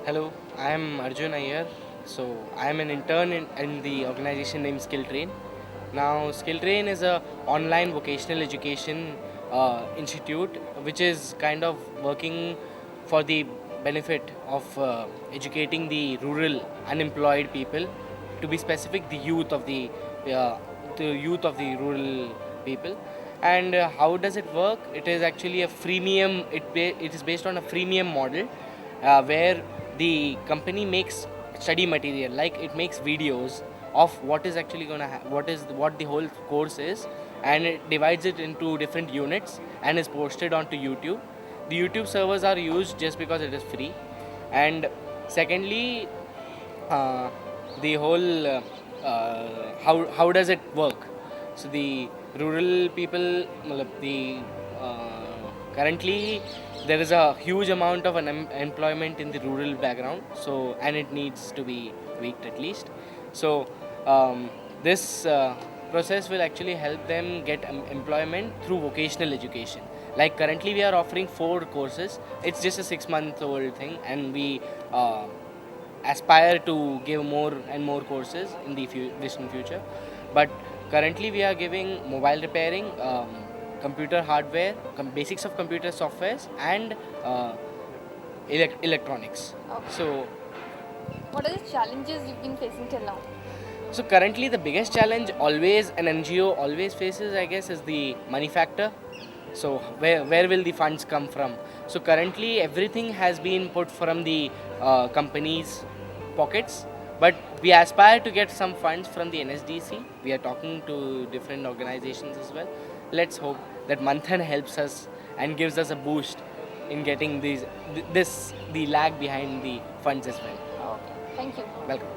Hello, I am Arjun Iyer. So I am an intern in the organization named SkillTrain. Now, SkillTrain is a online vocational education institute which is kind of working for the benefit of educating the rural unemployed people. To be specific, uh, the youth of the rural people. And how does it work? It is actually a freemium. It is based on a freemium model where the company makes study material, like it makes videos of what is actually going to what the whole course is, and it divides it into different units and is posted onto YouTube. The YouTube servers are used just because it is free. And secondly, uh, the whole how does it work? So the rural people, the currently there is a huge amount of unemployment in the rural background, so and it needs to be tweaked at least. So this process will actually help them get employment through vocational education. Like currently we are offering 4 courses. It's just a 6 month old thing, and we aspire to give more and more courses in the distant future. But currently, we are giving mobile repairing, computer hardware, basics of computer softwares, and electronics. Okay. So, What are the challenges you've been facing till now? so currently, the biggest challenge always an NGO always faces, I guess, is the money factor. So where will the funds come from? So currently everything has been put from the company's pockets, but we aspire to get some funds from the NSDC. We are talking to different organizations as well. Let's hope that Manthan helps us and gives us a boost in getting the lag behind the funds as well. Okay. Thank you. Welcome.